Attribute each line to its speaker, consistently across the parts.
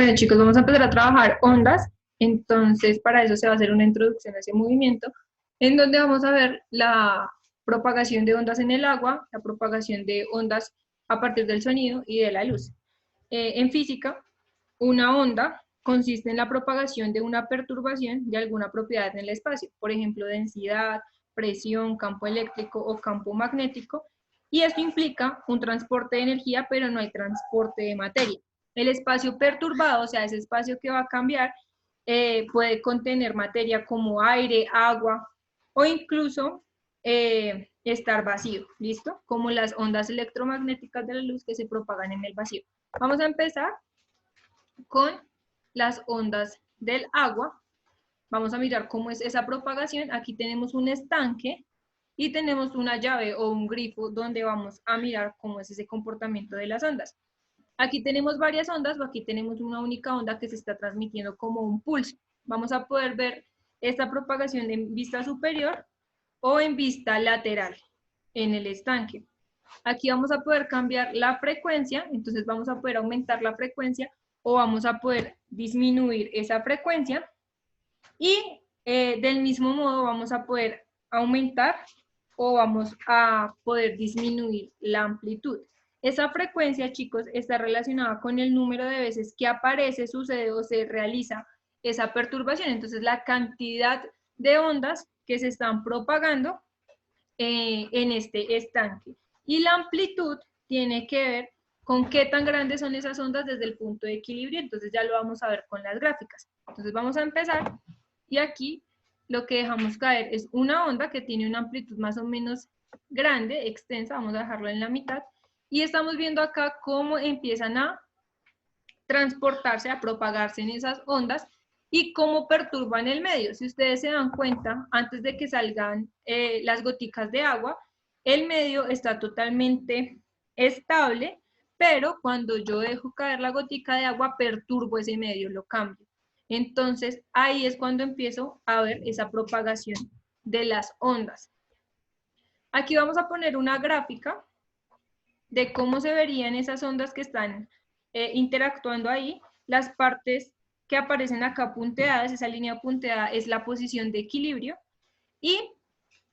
Speaker 1: Bueno, chicos, vamos a empezar a trabajar ondas. Entonces, para eso se va a hacer una introducción a ese movimiento, en donde vamos a ver la propagación de ondas en el agua, la propagación de ondas a partir del sonido y de la luz. En física, una onda consiste en la propagación de una perturbación de alguna propiedad en el espacio, por ejemplo, densidad, presión, campo eléctrico o campo magnético, y esto implica un transporte de energía, pero no hay transporte de materia. El espacio perturbado, o sea, ese espacio que va a cambiar, puede contener materia como aire, agua o incluso estar vacío, ¿listo? Como las ondas electromagnéticas de la luz que se propagan en el vacío. Vamos a empezar con las ondas del agua. Vamos a mirar cómo es esa propagación. Aquí tenemos un estanque y tenemos una llave o un grifo donde vamos a mirar cómo es ese comportamiento de las ondas. Aquí tenemos varias ondas o aquí tenemos una única onda que se está transmitiendo como un pulso. Vamos a poder ver esta propagación en vista superior o en vista lateral en el estanque. Aquí vamos a poder cambiar la frecuencia, entonces vamos a poder aumentar la frecuencia o vamos a poder disminuir esa frecuencia y del mismo modo vamos a poder aumentar o vamos a poder disminuir la amplitud. Esa frecuencia, chicos, está relacionada con el número de veces que aparece, sucede o se realiza esa perturbación. Entonces, la cantidad de ondas que se están propagando en este estanque. Y la amplitud tiene que ver con qué tan grandes son esas ondas desde el punto de equilibrio. Entonces, ya lo vamos a ver con las gráficas. Entonces, vamos a empezar. Y aquí lo que dejamos caer es una onda que tiene una amplitud más o menos grande, extensa, vamos a dejarlo en la mitad, y estamos viendo acá cómo empiezan a transportarse, a propagarse en esas ondas y cómo perturban el medio. Si ustedes se dan cuenta, antes de que salgan las goticas de agua, el medio está totalmente estable, pero cuando yo dejo caer la gotica de agua, perturbo ese medio, lo cambio. Entonces, ahí es cuando empiezo a ver esa propagación de las ondas. Aquí vamos a poner una gráfica de cómo se verían esas ondas que están interactuando ahí. Las partes que aparecen acá punteadas, esa línea punteada es la posición de equilibrio, y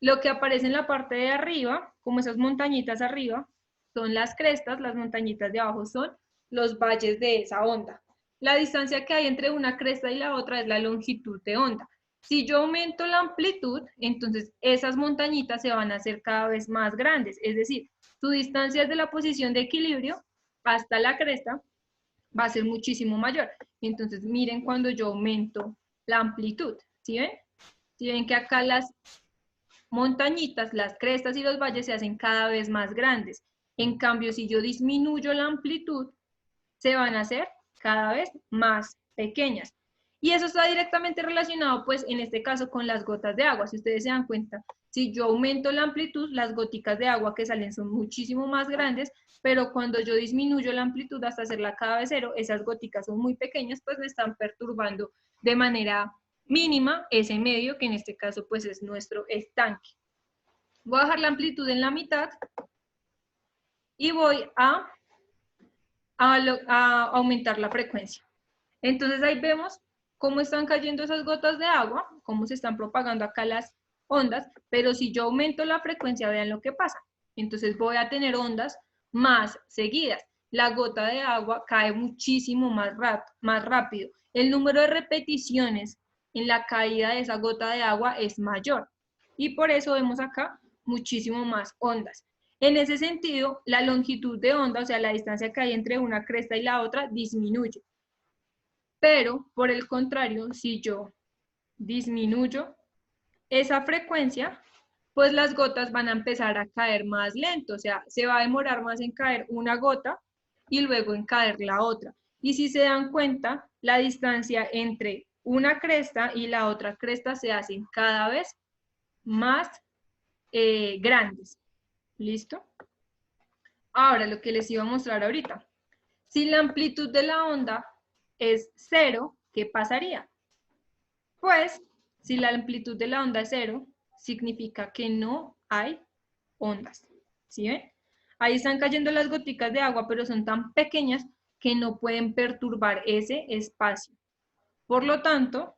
Speaker 1: lo que aparece en la parte de arriba, como esas montañitas arriba, son las crestas, las montañitas de abajo son los valles de esa onda. La distancia que hay entre una cresta y la otra es la longitud de onda. Si yo aumento la amplitud, entonces esas montañitas se van a hacer cada vez más grandes, es decir, su distancia desde la posición de equilibrio hasta la cresta va a ser muchísimo mayor. Entonces miren cuando yo aumento la amplitud, ¿sí ven? ¿Sí ven que acá las montañitas, las crestas y los valles se hacen cada vez más grandes? En cambio, si yo disminuyo la amplitud, se van a hacer cada vez más pequeñas. Y eso está directamente relacionado, pues, en este caso, con las gotas de agua. Si ustedes se dan cuenta, si yo aumento la amplitud, las goticas de agua que salen son muchísimo más grandes, pero cuando yo disminuyo la amplitud hasta hacerla cada vez cero, esas goticas son muy pequeñas, pues me están perturbando de manera mínima ese medio, que en este caso, pues, es nuestro estanque. Voy a dejar la amplitud en la mitad y voy a aumentar la frecuencia. Entonces ahí vemos cómo están cayendo esas gotas de agua, cómo se están propagando acá las ondas, pero si yo aumento la frecuencia, vean lo que pasa. Entonces voy a tener ondas más seguidas. La gota de agua cae muchísimo más rápido. El número de repeticiones en la caída de esa gota de agua es mayor. Y por eso vemos acá muchísimo más ondas. En ese sentido, la longitud de onda, o sea, la distancia que hay entre una cresta y la otra, disminuye. Pero, por el contrario, si yo disminuyo esa frecuencia, pues las gotas van a empezar a caer más lento, o sea, se va a demorar más en caer una gota y luego en caer la otra. Y si se dan cuenta, la distancia entre una cresta y la otra cresta se hacen cada vez más grandes. ¿Listo? Ahora, lo que les iba a mostrar ahorita. Si la amplitud de la onda es cero, ¿qué pasaría? Pues, si la amplitud de la onda es cero, significa que no hay ondas. ¿Sí ven? Ahí están cayendo las goticas de agua, pero son tan pequeñas que no pueden perturbar ese espacio. Por lo tanto,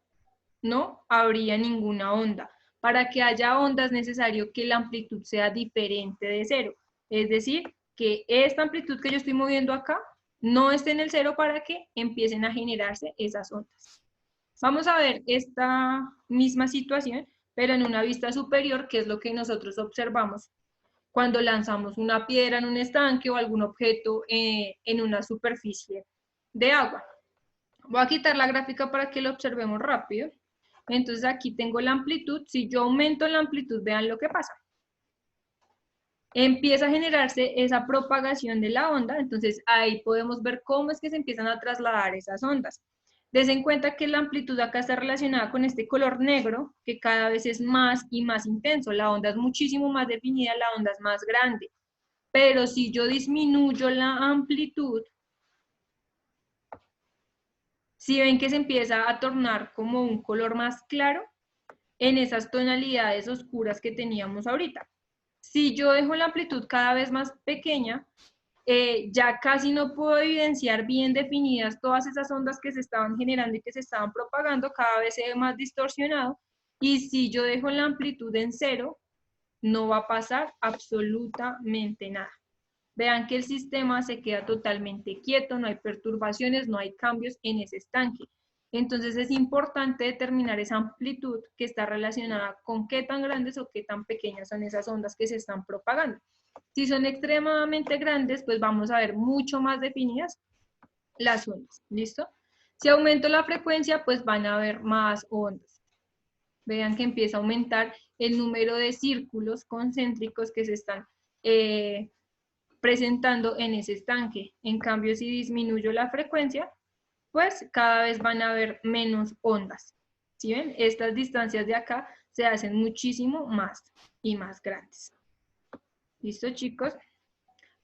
Speaker 1: no habría ninguna onda. Para que haya onda es necesario que la amplitud sea diferente de cero. Es decir, que esta amplitud que yo estoy moviendo acá no esté en el cero para que empiecen a generarse esas ondas. Vamos a ver esta misma situación, pero en una vista superior, que es lo que nosotros observamos cuando lanzamos una piedra en un estanque o algún objeto en una superficie de agua. Voy a quitar la gráfica para que lo observemos rápido. Entonces aquí tengo la amplitud. Si yo aumento la amplitud, vean lo que pasa. Empieza a generarse esa propagación de la onda, entonces ahí podemos ver cómo es que se empiezan a trasladar esas ondas. Dense en cuenta que la amplitud acá está relacionada con este color negro, que cada vez es más y más intenso. La onda es muchísimo más definida, la onda es más grande. Pero si yo disminuyo la amplitud, si ven que se empieza a tornar como un color más claro en esas tonalidades oscuras que teníamos ahorita. Si yo dejo la amplitud cada vez más pequeña, ya casi no puedo evidenciar bien definidas todas esas ondas que se estaban generando y que se estaban propagando, cada vez se ve más distorsionado, y si yo dejo la amplitud en cero, no va a pasar absolutamente nada. Vean que el sistema se queda totalmente quieto, no hay perturbaciones, no hay cambios en ese estanque. Entonces es importante determinar esa amplitud que está relacionada con qué tan grandes o qué tan pequeñas son esas ondas que se están propagando. Si son extremadamente grandes, pues vamos a ver mucho más definidas las ondas, ¿listo? Si aumento la frecuencia, pues van a haber más ondas. Vean que empieza a aumentar el número de círculos concéntricos que se están presentando en ese estanque. En cambio, si disminuyo la frecuencia, pues cada vez van a haber menos ondas. ¿Sí ven? Estas distancias de acá se hacen muchísimo más y más grandes. ¿Listo, chicos?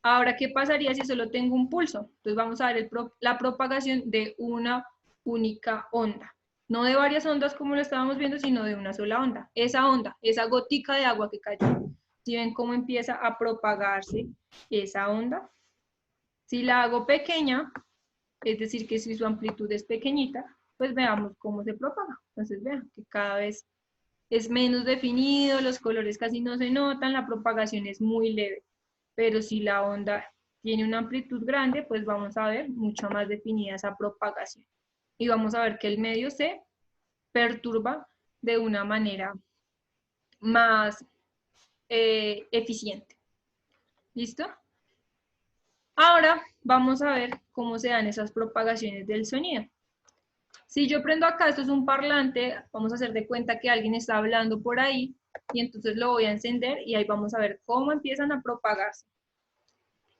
Speaker 1: Ahora, ¿qué pasaría si solo tengo un pulso? Entonces vamos a ver la propagación de una única onda. No de varias ondas como lo estábamos viendo, sino de una sola onda. Esa onda, esa gotica de agua que cayó. ¿Sí ven cómo empieza a propagarse esa onda? Si la hago pequeña, es decir, que si su amplitud es pequeñita, pues veamos cómo se propaga. Entonces vean que cada vez es menos definido, los colores casi no se notan, la propagación es muy leve. Pero si la onda tiene una amplitud grande, pues vamos a ver mucho más definida esa propagación. Y vamos a ver que el medio se perturba de una manera más eficiente. ¿Listo? Ahora vamos a ver cómo se dan esas propagaciones del sonido. Si yo prendo acá, esto es un parlante, vamos a hacer de cuenta que alguien está hablando por ahí, y entonces lo voy a encender y ahí vamos a ver cómo empiezan a propagarse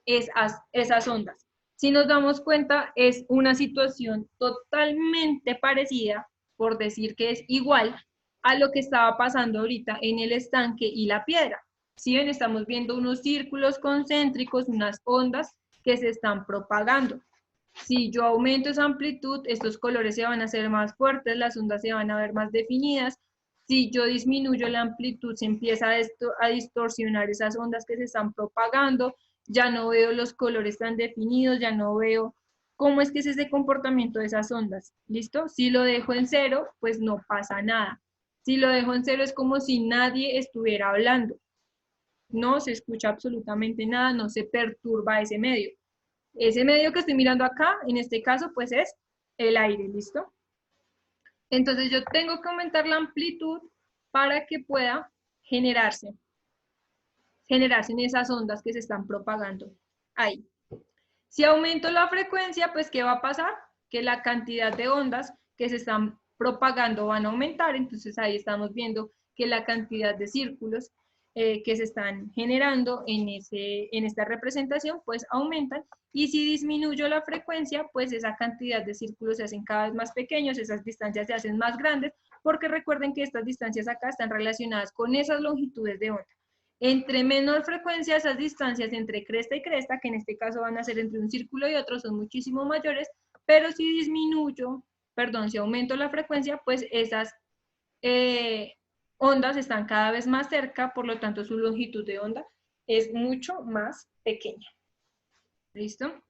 Speaker 1: esas ondas. Si nos damos cuenta, es una situación totalmente parecida, por decir que es igual a lo que estaba pasando ahorita en el estanque y la piedra. Si ven, estamos viendo unos círculos concéntricos, unas ondas que se están propagando. Si yo aumento esa amplitud, estos colores se van a hacer más fuertes, las ondas se van a ver más definidas. Si yo disminuyo la amplitud, se empieza a distorsionar esas ondas que se están propagando. Ya no veo los colores tan definidos, ya no veo cómo es que es ese comportamiento de esas ondas. ¿Listo? Si lo dejo en cero, pues no pasa nada. Si lo dejo en cero es como si nadie estuviera hablando. No se escucha absolutamente nada, no se perturba ese medio. Ese medio que estoy mirando acá, en este caso, pues es el aire, ¿listo? Entonces yo tengo que aumentar la amplitud para que pueda generarse en esas ondas que se están propagando ahí. Si aumento la frecuencia, pues ¿qué va a pasar? Que la cantidad de ondas que se están propagando van a aumentar, entonces ahí estamos viendo que la cantidad de círculos que se están generando en esta representación, pues aumentan, y si disminuyo la frecuencia, pues esa cantidad de círculos se hacen cada vez más pequeños, esas distancias se hacen más grandes, porque recuerden que estas distancias acá están relacionadas con esas longitudes de onda. Entre menor frecuencia, esas distancias entre cresta y cresta, que en este caso van a ser entre un círculo y otro, son muchísimo mayores, pero si si aumento la frecuencia, pues esas ondas están cada vez más cerca, por lo tanto su longitud de onda es mucho más pequeña. ¿Listo?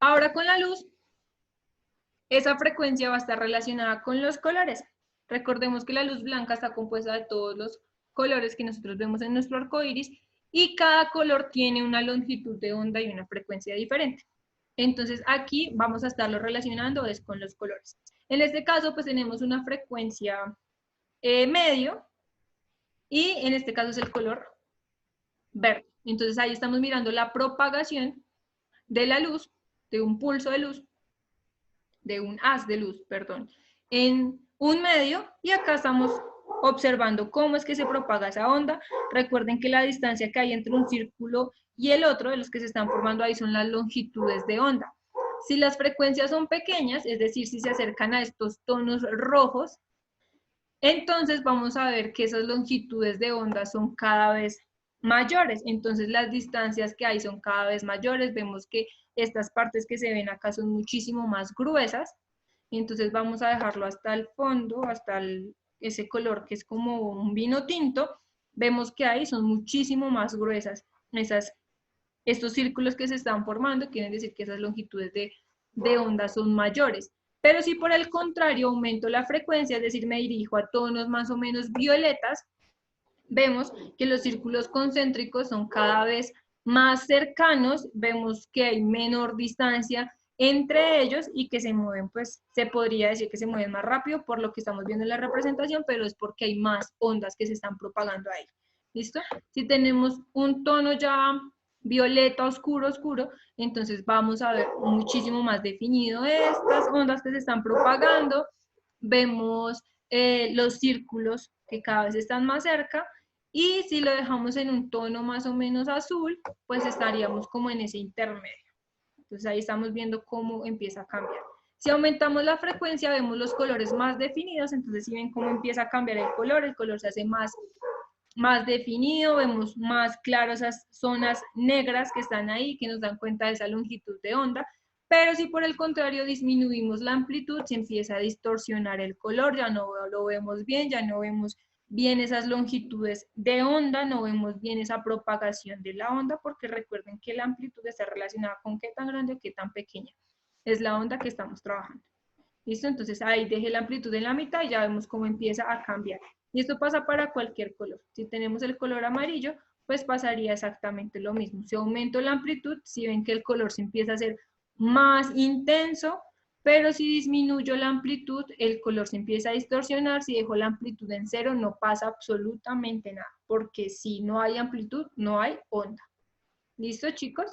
Speaker 1: Ahora con la luz, esa frecuencia va a estar relacionada con los colores. Recordemos que la luz blanca está compuesta de todos los colores que nosotros vemos en nuestro arco iris y cada color tiene una longitud de onda y una frecuencia diferente. Entonces aquí vamos a estarlo relacionando es con los colores. En este caso pues tenemos una frecuencia medio y en este caso es el color verde. Entonces ahí estamos mirando la propagación de la luz, de un pulso de luz, de un haz de luz, perdón, en un medio y acá estamos observando cómo es que se propaga esa onda. Recuerden que la distancia que hay entre un círculo y el otro, de los que se están formando ahí, son las longitudes de onda. Si las frecuencias son pequeñas, es decir, si se acercan a estos tonos rojos, entonces vamos a ver que esas longitudes de onda son cada vez mayores. Entonces las distancias que hay son cada vez mayores. Vemos que estas partes que se ven acá son muchísimo más gruesas. Entonces vamos a dejarlo hasta el fondo, hasta ese color que es como un vino tinto. Vemos que ahí son muchísimo más gruesas. Estos círculos que se están formando quieren decir que esas longitudes de onda son mayores. Pero si por el contrario aumento la frecuencia, es decir, me dirijo a tonos más o menos violetas, vemos que los círculos concéntricos son cada vez más cercanos, vemos que hay menor distancia entre ellos y que se mueven, pues se podría decir que se mueven más rápido por lo que estamos viendo en la representación, pero es porque hay más ondas que se están propagando ahí. ¿Listo? Si tenemos un tono ya violeta oscuro, oscuro, entonces vamos a ver muchísimo más definido estas ondas que se están propagando, vemos los círculos que cada vez están más cerca, y si lo dejamos en un tono más o menos azul, pues estaríamos como en ese intermedio. Entonces ahí estamos viendo cómo empieza a cambiar. Si aumentamos la frecuencia, vemos los colores más definidos, entonces si ven cómo empieza a cambiar el color se hace más definido, vemos más claro esas zonas negras que están ahí, que nos dan cuenta de esa longitud de onda, pero si por el contrario disminuimos la amplitud, se empieza a distorsionar el color, ya no lo vemos bien, ya no vemos bien esas longitudes de onda, no vemos bien esa propagación de la onda, porque recuerden que la amplitud está relacionada con qué tan grande o qué tan pequeña es la onda que estamos trabajando. ¿Listo? Entonces ahí dejé la amplitud en la mitad y ya vemos cómo empieza a cambiar. Y esto pasa para cualquier color. Si tenemos el color amarillo, pues pasaría exactamente lo mismo. Si aumento la amplitud, si ven que el color se empieza a hacer más intenso, pero si disminuyo la amplitud, el color se empieza a distorsionar. Si dejo la amplitud en cero, no pasa absolutamente nada, porque si no hay amplitud, no hay onda. ¿Listo, chicos?